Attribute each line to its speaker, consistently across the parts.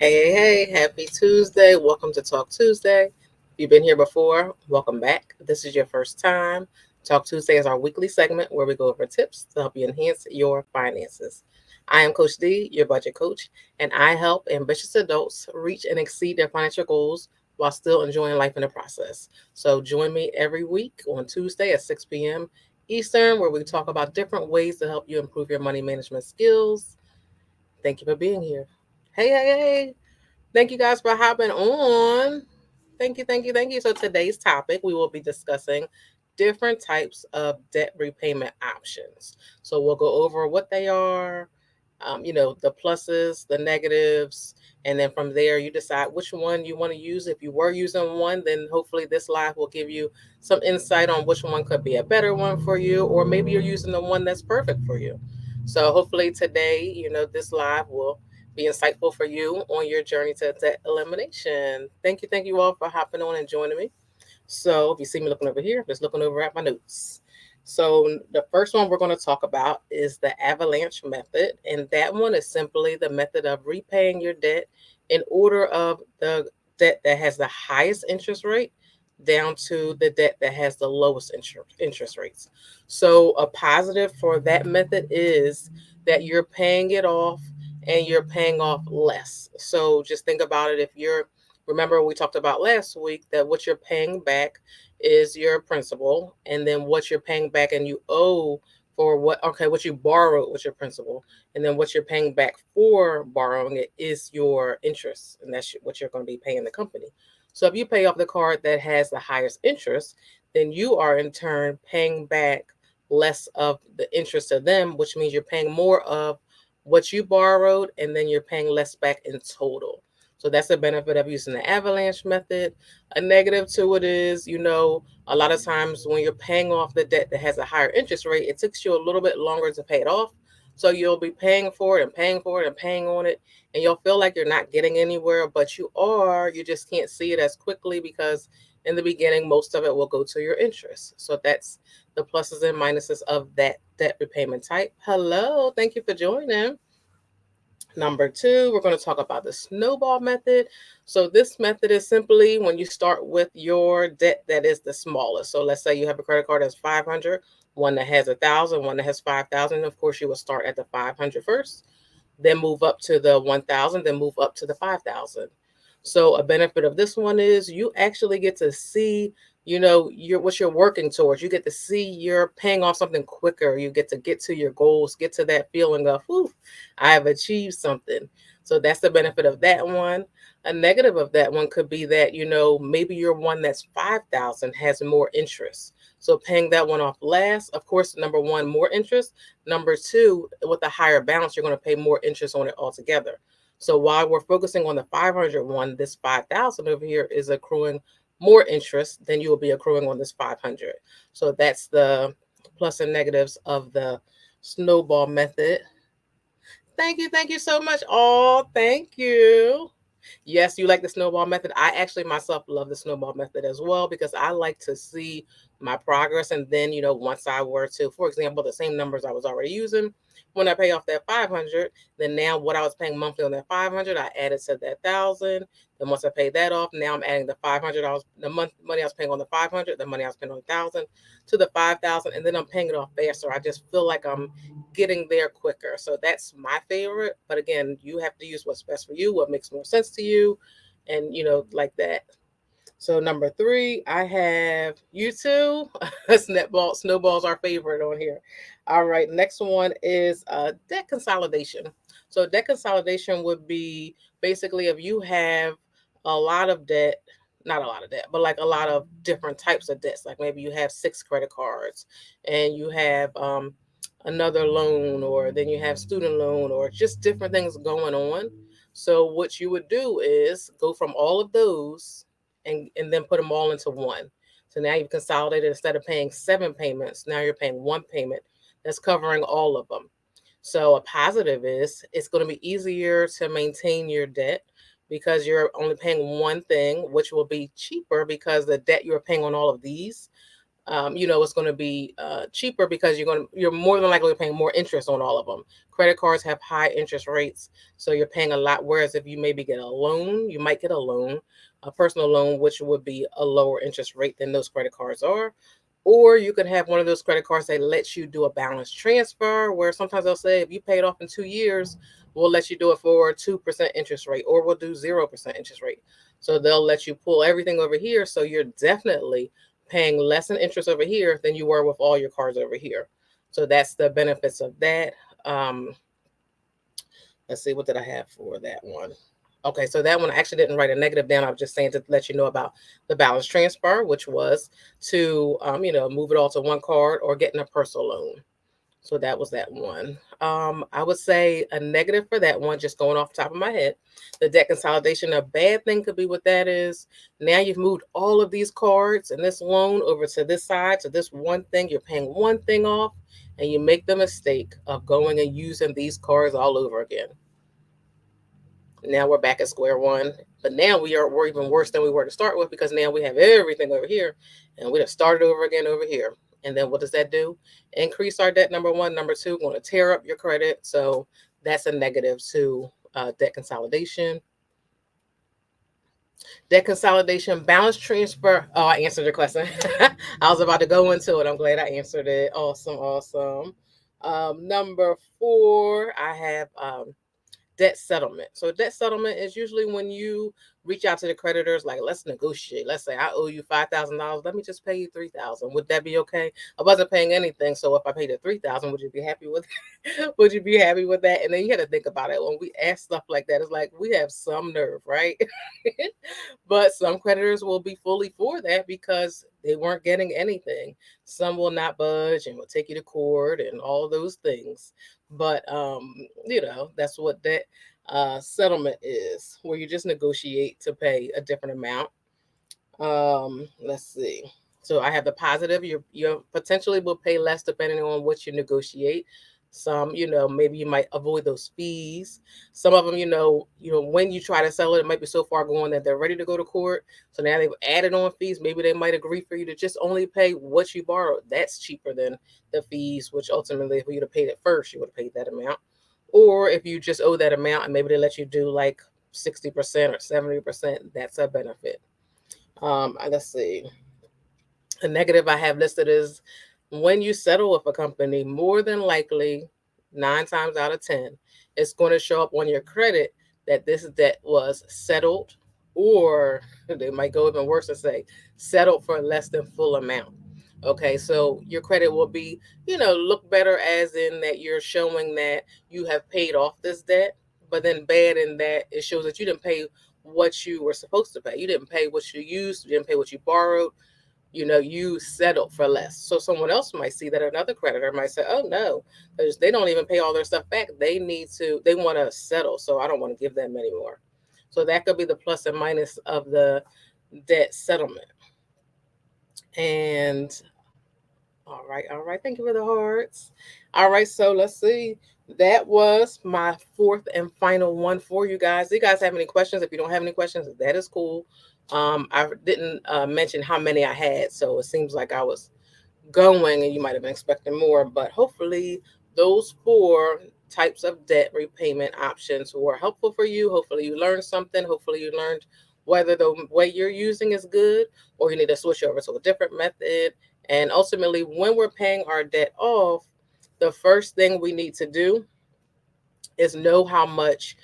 Speaker 1: Hey, happy Tuesday. Welcome to Talk Tuesday. If you've been here before, welcome back. If this is your first time, Talk Tuesday is our weekly segment where we go over tips to help you enhance your finances. I am Coach D, your budget coach, and I help ambitious adults reach and exceed their financial goals while still enjoying life in the process. So join me every week on Tuesday at 6 p.m. Eastern, where we talk about different ways to help you improve your money management skills. Thank you for being here. Hey. Thank you guys for hopping on. Thank you. So today's topic, we will be discussing different types of debt repayment options. So we'll go over what they are, the pluses, the negatives, and then from there you decide which one you want to use. If you were using one, then hopefully this live will give you some insight on which one could be a better one for you, or maybe you're using the one that's perfect for you. So hopefully today, this live will be insightful for you on your journey to debt elimination. Thank you all for hopping on and joining me. So if you see me looking over here, I'm just looking over at my notes. So the first one we're going to talk about is the avalanche method, and that one is simply the method of repaying your debt in order of the debt that has the highest interest rate down to the debt that has the lowest interest rates. So a positive for that method is that you're paying it off and you're paying off less. So just think about it. If you're Remember, we talked about last week that what you're paying back is your principal, and then what you're paying back and you owe for what you borrowed was your principal, and then what you're paying back for borrowing it is your interest, and that's what you're going to be paying the company. So if you pay off the card that has the highest interest, then you are in turn paying back less of the interest to them, which means you're paying more of what you borrowed, and then you're paying less back in total. So that's the benefit of using the avalanche method. A negative to it is, a lot of times when you're paying off the debt that has a higher interest rate, it takes you a little bit longer to pay it off. So you'll be paying for it and paying for it and paying on it, and you'll feel like you're not getting anywhere, but you are. You just can't see it as quickly because in the beginning, most of it will go to your interest. So that's the pluses and minuses of that debt repayment type. Hello, thank you for joining. Number two, we're going to talk about the snowball method. So, this method is simply when you start with your debt that is the smallest. So, let's say you have a credit card that's 500, one that has 1,000, one that has 5,000. Of course, you will start at the 500 first, then move up to the 1,000, then move up to the 5,000. So a benefit of this one is you actually get to see, what you're working towards. You get to see you're paying off something quicker. You get to your goals, get to that feeling of, whew, I have achieved something. So that's the benefit of that one. A negative of that one could be that, maybe your one that's 5,000 has more interest. So paying that one off last, of course, number one, more interest. Number two, with a higher balance, you're going to pay more interest on it altogether. So while we're focusing on the 500 one, this 5,000 over here is accruing more interest than you will be accruing on this 500. So that's the plus and negatives of the snowball method. Thank you so much. Oh, thank you. Yes, you like the snowball method. I actually myself love the snowball method as well because I like to see my progress. And then, once I were to, for example, the same numbers I was already using, when I pay off that 500, then now what I was paying monthly on that 500, I added to that 1,000. Then once I paid that off, now I'm adding the 500. The money I was paying on the 500, the money I was paying on the 1,000 to the 5,000, and then I'm paying it off faster. I just feel like I'm getting there quicker. So that's my favorite. But again, you have to use what's best for you, what makes more sense to you, and like that. So number three, I have you two. Snowball's our favorite on here. All right, next one is debt consolidation. So debt consolidation would be basically if you have a lot of debt, not a lot of debt, but like a lot of different types of debts. Like maybe you have six credit cards, and you have another loan, or then you have student loan, or just different things going on. So what you would do is go from all of those and then put them all into one. So now you've consolidated. Instead of paying seven payments, now you're paying one payment that's covering all of them. So a positive is it's going to be easier to maintain your debt because you're only paying one thing, which will be cheaper because the debt you're paying on all of these it's going to be cheaper because you're more than likely paying more interest on all of them. Credit cards have high interest rates, so you're paying a lot. Whereas if you maybe get a loan, you might get a loan, a personal loan, which would be a lower interest rate than those credit cards are. Or you could have one of those credit cards that lets you do a balance transfer, where sometimes they'll say if you pay it off in 2 years, we'll let you do it for a 2% interest rate, or we'll do 0% interest rate. So they'll let you pull everything over here. So you're definitely paying less in interest over here than you were with all your cards over here. So that's the benefits of that. Um, let's see, what did I have for that one? Okay, so that one I actually didn't write a negative down. I was just saying to let you know about the balance transfer, which was to move it all to one card or getting a personal loan. So that was that one. I would say a negative for that one, just going off the top of my head, the debt consolidation. A bad thing could be what that is. Now you've moved all of these cards and this loan over to this side, to this one thing. You're paying one thing off, and you make the mistake of going and using these cards all over again. Now we're back at square one. But now we're even worse than we were to start with, because now we have everything over here, and we have started over again over here. And then what does that do? Increase our debt, number one. Number two, going to tear up your credit. So that's a negative to debt consolidation. Debt consolidation, balance transfer. Oh, I answered your question. I was about to go into it. I'm glad I answered it. Awesome, awesome. Number four, I have debt settlement. So debt settlement is usually when you reach out to the creditors, like, let's negotiate. Let's say I owe you $5,000. Let me just pay you 3,000. Would that be okay? I wasn't paying anything, so if I paid you 3,000, would you be happy with? Would you be happy with that? And then you had to think about it when we ask stuff like that. It's like we have some nerve, right? But some creditors will be fully for that because they weren't getting anything. Some will not budge and will take you to court and all those things. But that's what that settlement is, where you just negotiate to pay a different amount. Let's see. So I have the positive. You potentially will pay less depending on what you negotiate. Some, maybe you might avoid those fees. Some of them, when you try to sell it, it might be so far gone that they're ready to go to court. So now they've added on fees. Maybe they might agree for you to just only pay what you borrowed. That's cheaper than the fees, which ultimately, if you'd have paid it first, you would have paid that amount. Or if you just owe that amount and maybe they let you do like 60% or 70%, that's a benefit. Let's see. A negative I have listed is when you settle with a company, more than likely, 9 times out of 10, it's going to show up on your credit that this debt was settled, or they might go even worse and say settled for less than full amount. Okay, so your credit will be, look better, as in that you're showing that you have paid off this debt, but then bad in that it shows that you didn't pay what you were supposed to pay. You didn't pay what you used, you didn't pay what you borrowed, you settled for less. So someone else might see that, another creditor might say, oh no, because they don't even pay all their stuff back. They want to settle. So I don't want to give them anymore. So that could be the plus and minus of the debt settlement. And all right, all right. Thank you for the hearts. All right, so let's see. That was my fourth and final one for you guys. Do you guys have any questions? If you don't have any questions, that is cool. I didn't mention how many I had, so it seems like I was going and you might have been expecting more, but hopefully those four types of debt repayment options were helpful for you. Hopefully you learned something. Hopefully you learned whether the way you're using is good or you need to switch over to a different method. And ultimately, when we're paying our debt off, the first thing we need to do is know how much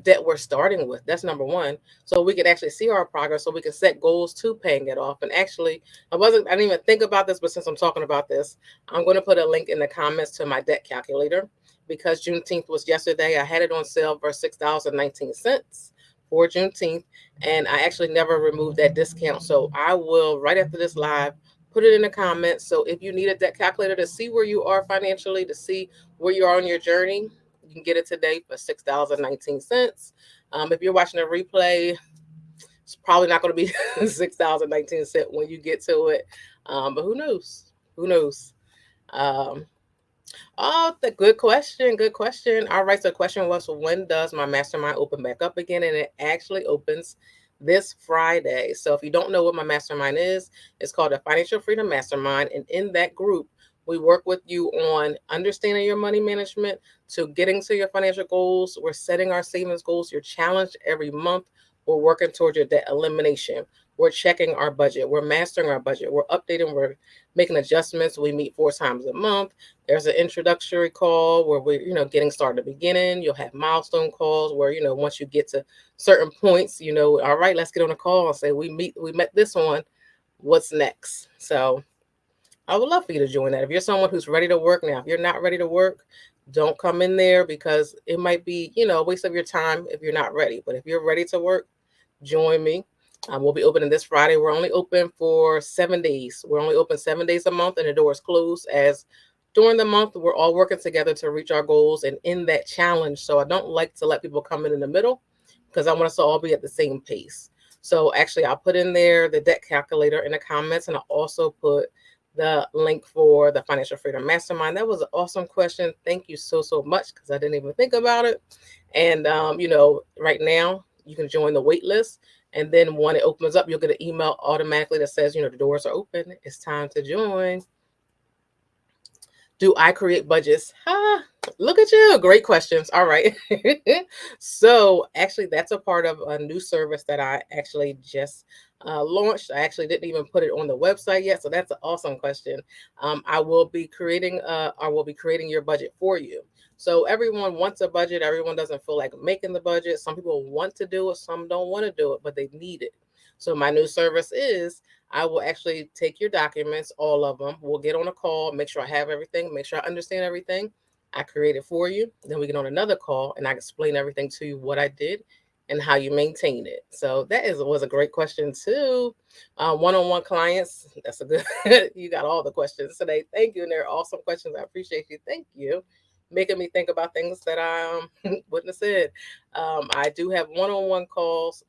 Speaker 1: debt we're starting with. That's number one. So we can actually see our progress, so we can set goals to paying it off. And actually, I didn't even think about this, but since I'm talking about this, I'm going to put a link in the comments to my debt calculator, because Juneteenth was yesterday. I had it on sale for $6.19 for Juneteenth, and I actually never removed that discount. So I will, right after this live, put it in the comments. So if you need a debt calculator to see where you are financially, to see where you are on your journey, you can get it today for $6.19. If you're watching a replay, it's probably not going to be $6.19 when you get to it. But who knows? Who knows? The good question. Good question. All right. So the question was, when does my mastermind open back up again? And it actually opens this Friday. So if you don't know what my mastermind is, it's called the Financial Freedom Mastermind. And in that group, we work with you on understanding your money management to getting to your financial goals. We're setting our savings goals. You're challenged every month. We're working towards your debt elimination. We're checking our budget. We're mastering our budget. We're updating. We're making adjustments. We meet 4 times a month. There's an introductory call where we're, getting started at the beginning. You'll have milestone calls where, once you get to certain points, all right, let's get on a call and say we met this one. What's next? So I would love for you to join that. If you're someone who's ready to work now, if you're not ready to work, don't come in there because it might be, a waste of your time if you're not ready. But if you're ready to work, join me. We'll be opening this Friday. We're only open for 7 days. We're only open 7 days a month, and the doors close as during the month we're all working together to reach our goals and in that challenge. So I don't like to let people come in the middle because I want us to all be at the same pace. So actually, I'll put in there the debt calculator in the comments, and I'll also put the link for the Financial Freedom Mastermind. That was an awesome question. Thank you so much because I didn't even think about it. And right now you can join the wait list. And then when it opens up, you'll get an email automatically that says, the doors are open. It's time to join. Do I create budgets? Look at you. Great questions. All right. So actually, that's a part of a new service that I actually just launched. I actually didn't even put it on the website yet. So that's an awesome question. I will be creating your budget for you. So everyone wants a budget. Everyone doesn't feel like making the budget. Some people want to do it. Some don't want to do it, but they need it. So my new service is I will actually take your documents, all of them. We'll get on a call, make sure I have everything, make sure I understand everything. I create it for you. Then we get on another call and I explain everything to you, what I did and how you maintain it. So was a great question too. One-on-one clients, that's a good, you got all the questions today. Thank you. And they're awesome questions. I appreciate you. Thank you. Making me think about things that I wouldn't have said. I do have one-on-one calls,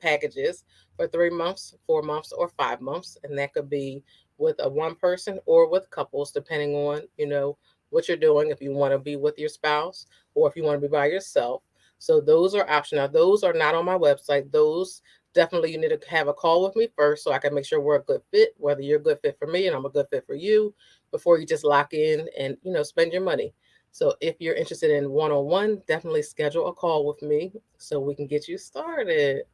Speaker 1: packages for 3 months, 4 months, or 5 months. And that could be with a one person or with couples, depending on, what you're doing, if you want to be with your spouse or if you want to be by yourself. So those are optional. Those are not on my website. Those definitely you need to have a call with me first so I can make sure we're a good fit, whether you're a good fit for me and I'm a good fit for you, before you just lock in and, spend your money. So if you're interested in one-on-one, definitely schedule a call with me so we can get you started.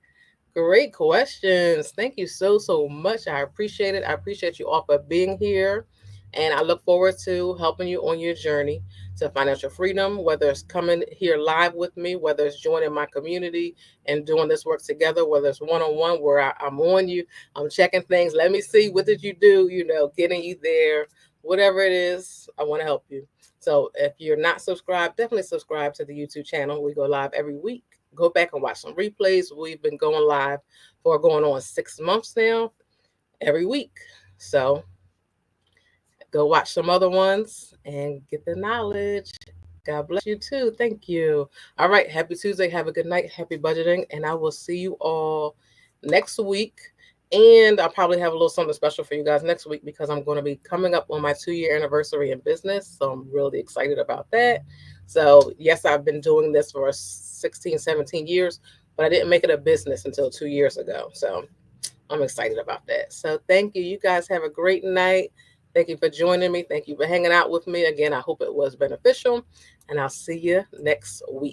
Speaker 1: Great questions. Thank you so much. I appreciate it. I appreciate you all for being here. And I look forward to helping you on your journey to financial freedom, whether it's coming here live with me, whether it's joining my community and doing this work together, whether it's one-on-one where I'm on you, I'm checking things. Let me see, what did you do? Getting you there, whatever it is, I want to help you. So if you're not subscribed, definitely subscribe to the YouTube channel. We go live every week. Go back and watch some replays. We've been going live for going on 6 months now, every week. So go watch some other ones and get the knowledge. God bless you too. Thank you. All right. Happy Tuesday. Have a good night. Happy budgeting. And I will see you all next week. And I'll probably have a little something special for you guys next week because I'm going to be coming up on my 2-year anniversary in business. So I'm really excited about that. So yes, I've been doing this for 16, 17 years, but I didn't make it a business until 2 years ago. So I'm excited about that. So thank you. You guys have a great night. Thank you for joining me. Thank you for hanging out with me. Again, I hope it was beneficial. And I'll see you next week.